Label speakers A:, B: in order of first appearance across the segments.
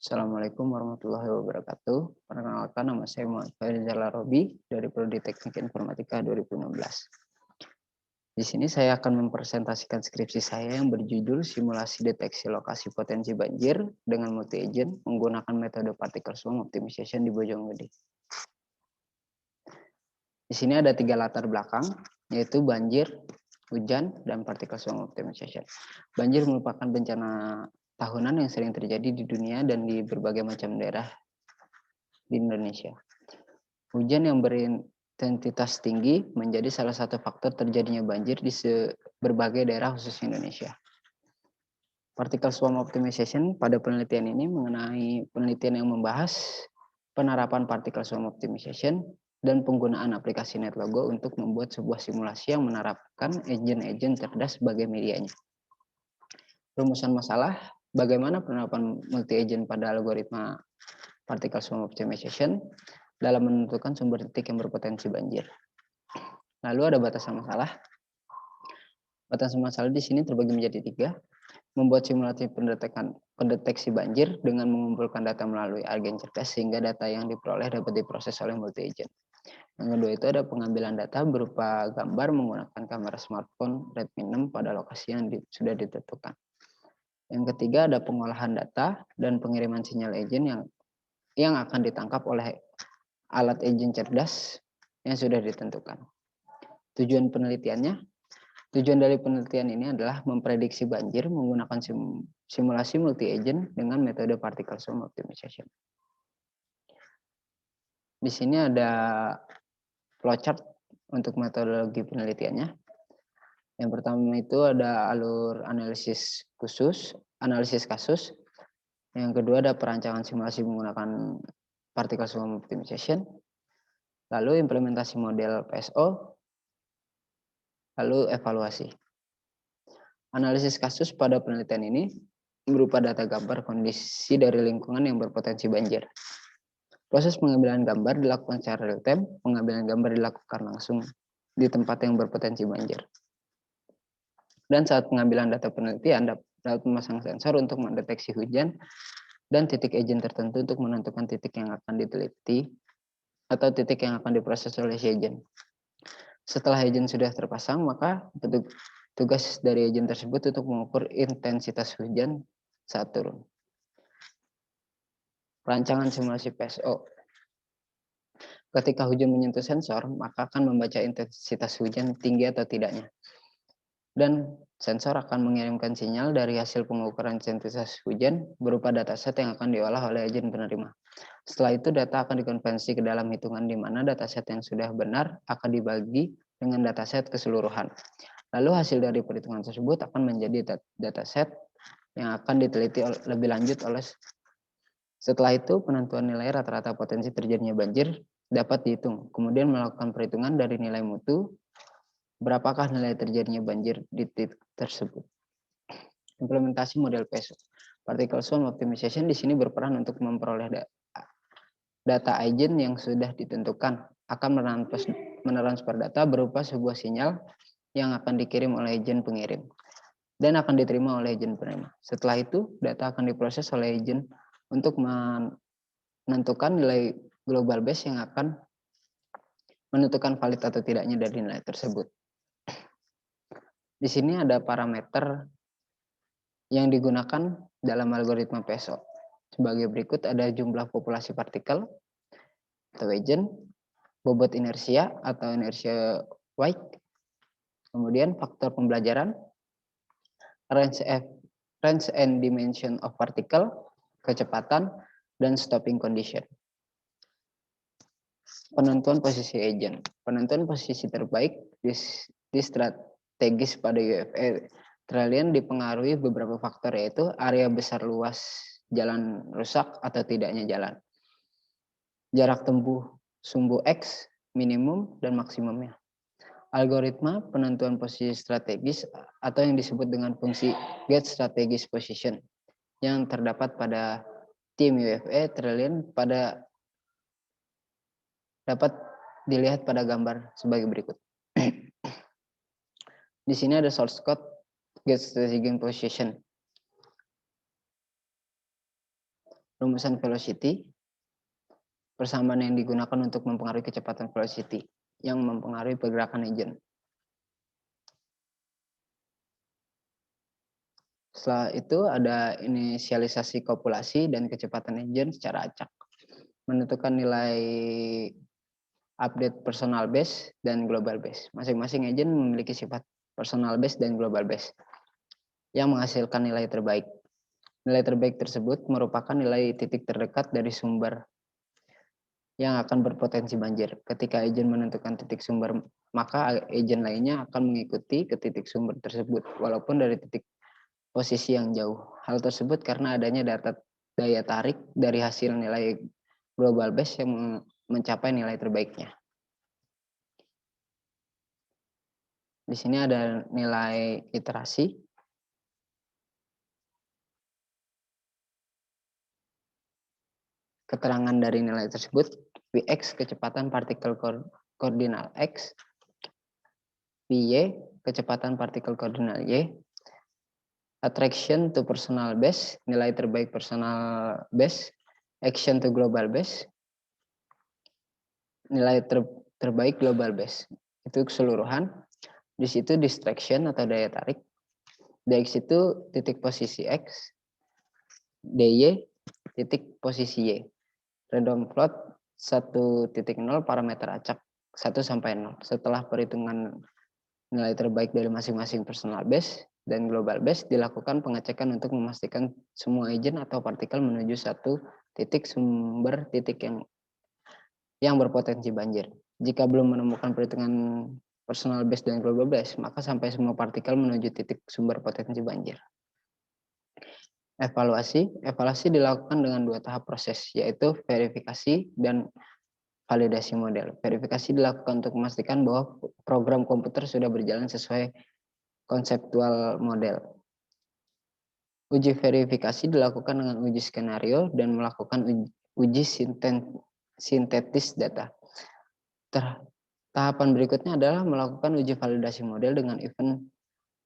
A: Assalamualaikum warahmatullahi wabarakatuh. Perkenalkan, nama saya Muhammad Faizal Robi dari Prodi Teknik Informatika 2016. Di sini saya akan mempresentasikan skripsi saya yang berjudul Simulasi Deteksi Lokasi Potensi Banjir dengan Multi-Agent menggunakan metode Particle Swarm Optimization di Bojonggede. Di sini ada 3 latar belakang, yaitu banjir, hujan, dan Particle Swarm Optimization. Banjir merupakan bencana tahunan yang sering terjadi di dunia dan di berbagai macam daerah di Indonesia. Hujan yang berintensitas tinggi menjadi salah satu faktor terjadinya banjir di berbagai daerah khusus Indonesia. Particle Swarm Optimization pada penelitian ini mengenai penelitian yang membahas penerapan Particle Swarm Optimization dan penggunaan aplikasi NetLogo untuk membuat sebuah simulasi yang menerapkan agent-agent cerdas sebagai medianya. Rumusan masalah, bagaimana penerapan multi-agent pada algoritma Particle Swarm Optimization dalam menentukan sumber titik yang berpotensi banjir. Lalu ada batasan masalah. Batasan masalah di sini terbagi menjadi 3. Membuat simulasi pendeteksi banjir dengan mengumpulkan data melalui agen cerdas sehingga data yang diperoleh dapat diproses oleh multi-agent. Yang kedua itu ada pengambilan data berupa gambar menggunakan kamera smartphone Redmi 6 pada lokasi yang sudah ditentukan. Yang ketiga ada pengolahan data dan pengiriman sinyal agent yang akan ditangkap oleh alat agent cerdas yang sudah ditentukan. Tujuan dari penelitian ini adalah memprediksi banjir menggunakan simulasi multi-agent dengan metode Particle Swarm Optimization. Di sini ada flowchart untuk metodologi penelitiannya. Yang pertama itu ada alur analisis kasus. Yang kedua ada perancangan simulasi menggunakan Particle Swarm Optimization. Lalu implementasi model PSO. Lalu evaluasi. Analisis kasus pada penelitian ini berupa data gambar kondisi dari lingkungan yang berpotensi banjir. Proses pengambilan gambar dilakukan secara real time, pengambilan gambar dilakukan langsung di tempat yang berpotensi banjir. Dan saat pengambilan data penelitian dapat memasang sensor untuk mendeteksi hujan dan titik agent tertentu untuk menentukan titik yang akan diteliti atau titik yang akan diproses oleh si agent. Setelah agent sudah terpasang, maka tugas dari agent tersebut untuk mengukur intensitas hujan saat turun. Rancangan simulasi PSO. Ketika hujan menyentuh sensor, maka akan membaca intensitas hujan tinggi atau tidaknya. Dan sensor akan mengirimkan sinyal dari hasil pengukuran intensitas hujan berupa dataset yang akan diolah oleh agen penerima. Setelah itu data akan dikonversi ke dalam hitungan di mana dataset yang sudah benar akan dibagi dengan dataset keseluruhan. Lalu hasil dari perhitungan tersebut akan menjadi dataset yang akan diteliti lebih lanjut oleh. Setelah itu penentuan nilai rata-rata potensi terjadinya banjir dapat dihitung. Kemudian melakukan perhitungan dari nilai mutu berapakah nilai terjadinya banjir di titik tersebut. Implementasi model PSO. Particle Swarm Optimization di sini berperan untuk memperoleh data agent yang sudah ditentukan, akan mentransfer data berupa sebuah sinyal yang akan dikirim oleh agent pengirim dan akan diterima oleh agent penerima. Setelah itu, data akan diproses oleh agent untuk menentukan nilai global base yang akan menentukan valid atau tidaknya dari nilai tersebut. Di sini ada parameter yang digunakan dalam algoritma PSO. Sebagai berikut ada jumlah populasi partikel atau agent, bobot inersia atau inertia weight, kemudian faktor pembelajaran, range and dimension of particle, kecepatan, dan stopping condition. Penentuan posisi agent. Penentuan posisi terbaik di strategis pada UFE Trillian dipengaruhi beberapa faktor, yaitu area besar luas jalan rusak atau tidaknya jalan, jarak tempuh sumbu X minimum dan maksimumnya. Algoritma penentuan posisi strategis atau yang disebut dengan fungsi get strategis position yang terdapat pada tim UFE Trillian dapat dilihat pada gambar sebagai berikut. Di sini ada source code get strategic position. Rumusan velocity, persamaan yang digunakan untuk mempengaruhi kecepatan velocity yang mempengaruhi pergerakan agent. Setelah itu ada inisialisasi kopulasi dan kecepatan agent secara acak. Menentukan nilai update personal base dan global base. Masing-masing agent memiliki sifat personal base dan global base yang menghasilkan nilai terbaik. Nilai terbaik tersebut merupakan nilai titik terdekat dari sumber yang akan berpotensi banjir. Ketika agent menentukan titik sumber, maka agent lainnya akan mengikuti ke titik sumber tersebut, walaupun dari titik posisi yang jauh. Hal tersebut karena adanya daya tarik dari hasil nilai global base yang mencapai nilai terbaiknya. Di sini ada nilai iterasi. Keterangan dari nilai tersebut, Vx kecepatan partikel koordinal X, Vy kecepatan partikel koordinal Y, attraction to personal base, nilai terbaik personal base, action to global base, nilai terbaik global base. Itu keseluruhan. Di situ distraction atau daya tarik. Dx itu titik posisi X, dy titik posisi Y. Random plot 1.0 parameter acak 1 sampai 0. Setelah perhitungan nilai terbaik dari masing-masing personal base dan global base, dilakukan pengecekan untuk memastikan semua agent atau partikel menuju satu titik sumber titik yang berpotensi banjir. Jika belum menemukan perhitungan personal base dan global base, maka sampai semua partikel menuju titik sumber potensi banjir. Evaluasi dilakukan dengan 2 tahap proses, yaitu verifikasi dan validasi model. Verifikasi dilakukan untuk memastikan bahwa program komputer sudah berjalan sesuai konseptual model. Uji verifikasi dilakukan dengan uji skenario dan melakukan uji sintetis data. Tahapan berikutnya adalah melakukan uji validasi model dengan event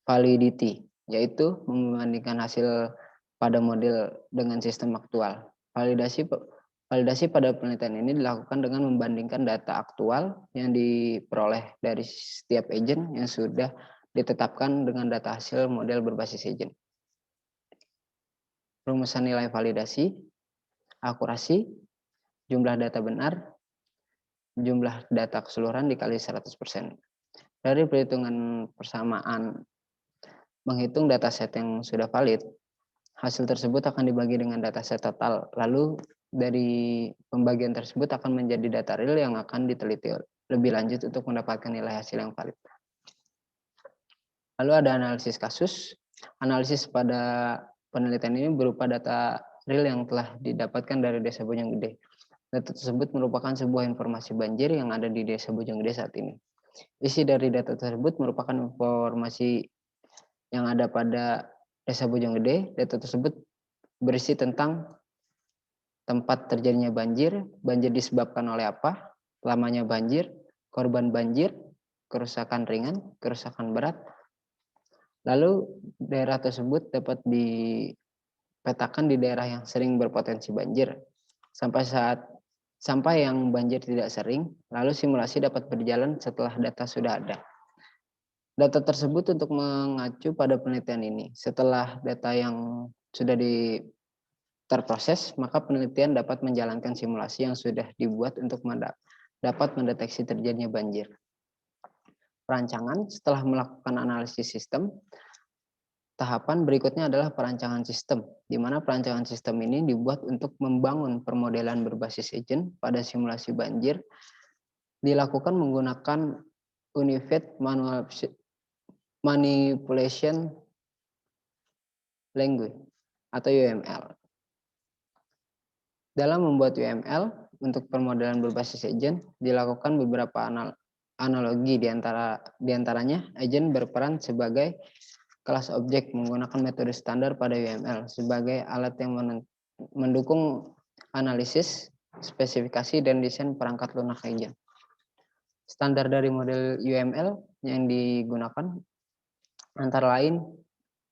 A: validity, yaitu membandingkan hasil pada model dengan sistem aktual. Validasi pada penelitian ini dilakukan dengan membandingkan data aktual yang diperoleh dari setiap agent yang sudah ditetapkan dengan data hasil model berbasis agent. Rumusan nilai validasi, akurasi, jumlah data benar, jumlah data keseluruhan dikali 100%. Dari perhitungan persamaan menghitung dataset yang sudah valid, hasil tersebut akan dibagi dengan dataset total. Lalu dari pembagian tersebut akan menjadi data real yang akan diteliti lebih lanjut untuk mendapatkan nilai hasil yang valid. Lalu ada analisis kasus. Analisis pada penelitian ini berupa data real yang telah didapatkan dari Desa Bojonggede. Data tersebut merupakan sebuah informasi banjir yang ada di Desa Bojonggede saat ini. Isi dari data tersebut merupakan informasi yang ada pada Desa Bojonggede. Data tersebut berisi tentang tempat terjadinya banjir, banjir disebabkan oleh apa, lamanya banjir, korban banjir, kerusakan ringan, kerusakan berat. Lalu daerah tersebut dapat dipetakan di daerah yang sering berpotensi banjir sampai yang banjir tidak sering, lalu simulasi dapat berjalan setelah data sudah ada. Data tersebut untuk mengacu pada penelitian ini. Setelah data yang sudah terproses, maka penelitian dapat menjalankan simulasi yang sudah dibuat untuk dapat mendeteksi terjadinya banjir. Perancangan setelah melakukan analisis sistem, tahapan berikutnya adalah perancangan sistem, di mana perancangan sistem ini dibuat untuk membangun permodelan berbasis agent pada simulasi banjir, dilakukan menggunakan Unified Manipulation Language atau UML. Dalam membuat UML untuk permodelan berbasis agent, dilakukan beberapa analogi diantaranya agent berperan sebagai kelas objek menggunakan metode standar pada UML sebagai alat yang mendukung analisis, spesifikasi, dan desain perangkat lunak agent. Standar dari model UML yang digunakan antara lain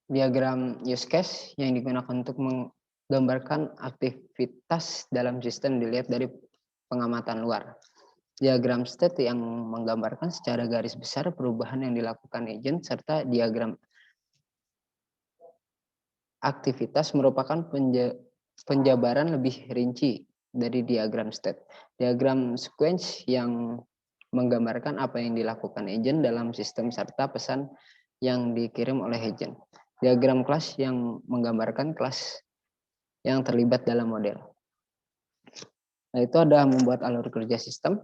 A: diagram use case yang digunakan untuk Gambarkan aktivitas dalam sistem dilihat dari pengamatan luar. Diagram state yang menggambarkan secara garis besar perubahan yang dilakukan agent serta diagram aktivitas merupakan penjabaran lebih rinci dari diagram state. Diagram sequence yang menggambarkan apa yang dilakukan agent dalam sistem serta pesan yang dikirim oleh agent. Diagram kelas yang menggambarkan kelas yang terlibat dalam model. Nah, itu ada membuat alur kerja sistem,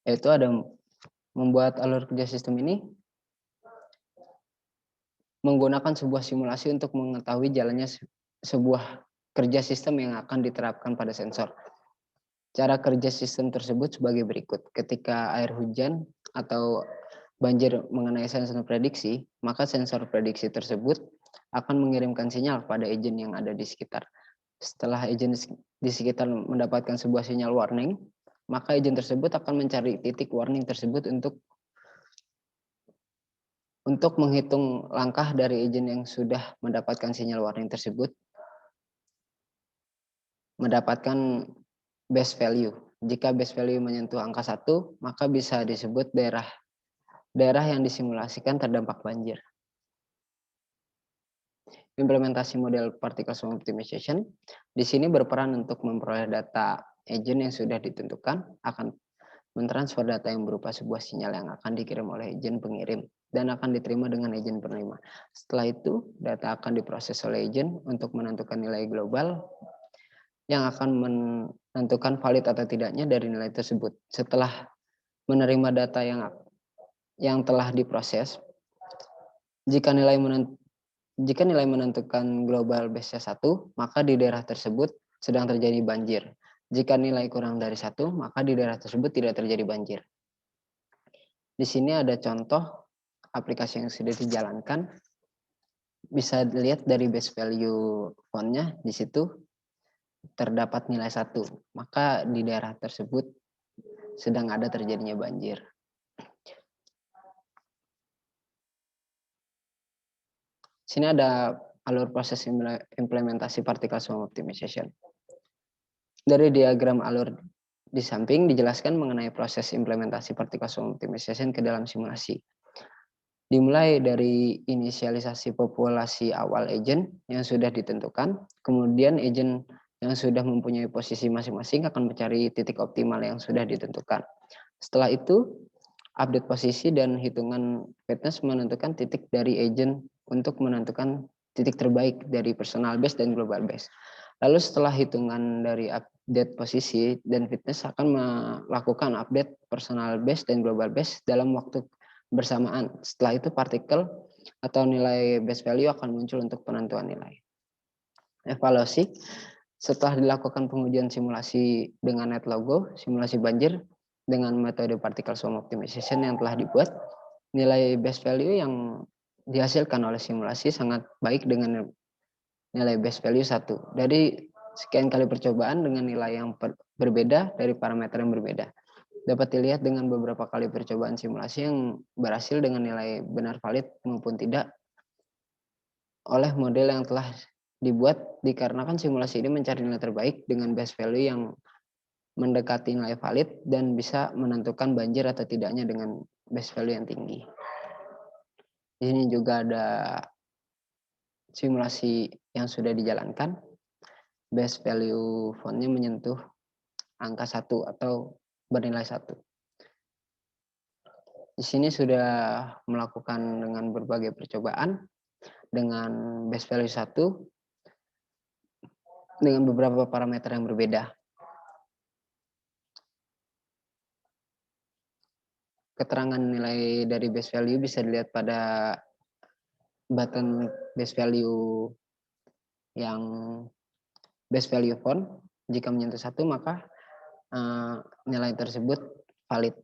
A: yaitu ada membuat alur kerja sistem ini menggunakan sebuah simulasi untuk mengetahui jalannya sebuah kerja sistem yang akan diterapkan pada sensor. Cara kerja sistem tersebut sebagai berikut. Ketika air hujan atau banjir mengenai sensor prediksi, maka sensor prediksi tersebut akan mengirimkan sinyal pada agent yang ada di sekitar. Setelah agent di sekitar mendapatkan sebuah sinyal warning, maka agent tersebut akan mencari titik warning tersebut untuk menghitung langkah dari agent yang sudah mendapatkan sinyal warning tersebut, mendapatkan base value. Jika base value menyentuh angka 1, maka bisa disebut daerah yang disimulasikan terdampak banjir. Implementasi model particle swarm optimization di sini berperan untuk memperoleh data agent yang sudah ditentukan, akan mentransfer data yang berupa sebuah sinyal yang akan dikirim oleh agent pengirim dan akan diterima dengan agent penerima. Setelah itu, data akan diproses oleh agent untuk menentukan nilai global yang akan menentukan valid atau tidaknya dari nilai tersebut. Setelah menerima data yang telah diproses, jika nilai menentukan global base-nya 1, maka di daerah tersebut sedang terjadi banjir. Jika nilai kurang dari 1, maka di daerah tersebut tidak terjadi banjir. Di sini ada contoh aplikasi yang sudah dijalankan. Bisa dilihat dari base value font-nya, di situ terdapat nilai 1. Maka di daerah tersebut sedang ada terjadinya banjir. Sini ada alur proses implementasi particle swarm optimization. Dari diagram alur di samping dijelaskan mengenai proses implementasi particle swarm optimization ke dalam simulasi. Dimulai dari inisialisasi populasi awal agent yang sudah ditentukan, kemudian agent yang sudah mempunyai posisi masing-masing akan mencari titik optimal yang sudah ditentukan. Setelah itu, update posisi dan hitungan fitness menentukan titik dari agent untuk menentukan titik terbaik dari personal base dan global base. Lalu setelah hitungan dari update posisi dan fitness akan melakukan update personal base dan global base dalam waktu bersamaan. Setelah itu partikel atau nilai base value akan muncul untuk penentuan nilai. Evaluasi. Setelah dilakukan pengujian simulasi dengan NetLogo, simulasi banjir dengan metode particle swarm optimization yang telah dibuat, nilai base value yang dihasilkan oleh simulasi sangat baik dengan nilai base value 1. Dari sekian kali percobaan dengan nilai yang berbeda dari parameter yang berbeda. Dapat dilihat dengan beberapa kali percobaan simulasi yang berhasil dengan nilai benar valid maupun tidak oleh model yang telah dibuat dikarenakan simulasi ini mencari nilai terbaik dengan base value yang mendekati nilai valid dan bisa menentukan banjir atau tidaknya dengan base value yang tinggi. Di sini juga ada simulasi yang sudah dijalankan. Base value font-nya menyentuh angka 1 atau bernilai 1. Di sini sudah melakukan dengan berbagai percobaan dengan base value 1 dengan beberapa parameter yang berbeda. Keterangan nilai dari base value bisa dilihat pada button base value yang base value font. Jika menyentuh 1, maka nilai tersebut valid.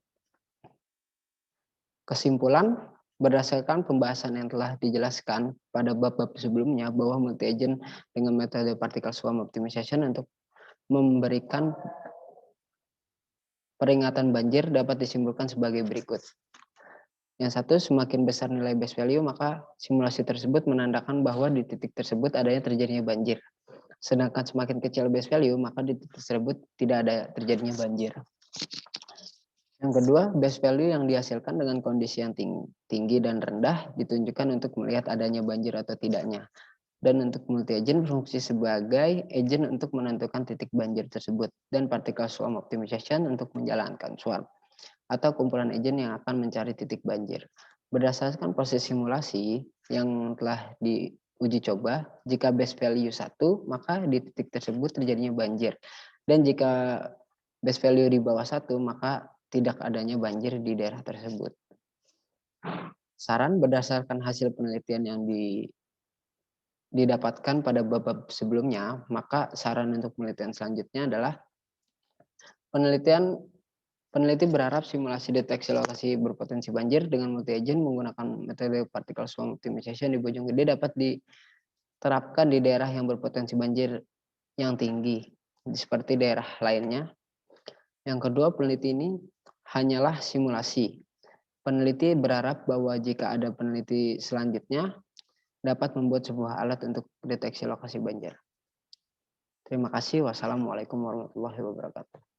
A: Kesimpulan, berdasarkan pembahasan yang telah dijelaskan pada bab-bab sebelumnya bahwa multi-agent dengan metode particle swarm optimization untuk memberikan peringatan banjir dapat disimpulkan sebagai berikut. Yang satu, semakin besar nilai base value, maka simulasi tersebut menandakan bahwa di titik tersebut adanya terjadinya banjir. Sedangkan semakin kecil base value, maka di titik tersebut tidak ada terjadinya banjir. Yang kedua, base value yang dihasilkan dengan kondisi yang tinggi dan rendah ditunjukkan untuk melihat adanya banjir atau tidaknya. Dan untuk multi-agent berfungsi sebagai agent untuk menentukan titik banjir tersebut. Dan particle swarm optimization untuk menjalankan swarm atau kumpulan agent yang akan mencari titik banjir. Berdasarkan proses simulasi yang telah diuji coba, jika base value 1, maka di titik tersebut terjadinya banjir. Dan jika base value di bawah 1, maka tidak adanya banjir di daerah tersebut. Saran berdasarkan hasil penelitian yang didapatkan pada bab sebelumnya, maka saran untuk penelitian selanjutnya adalah peneliti berharap simulasi deteksi lokasi berpotensi banjir dengan multi-agent menggunakan metode particle swarm optimization di Bojonggede dapat diterapkan di daerah yang berpotensi banjir yang tinggi, seperti daerah lainnya. Yang kedua, peneliti ini hanyalah simulasi. Peneliti berharap bahwa jika ada peneliti selanjutnya dapat membuat sebuah alat untuk deteksi lokasi banjir. Terima kasih. Wassalamualaikum warahmatullahi wabarakatuh.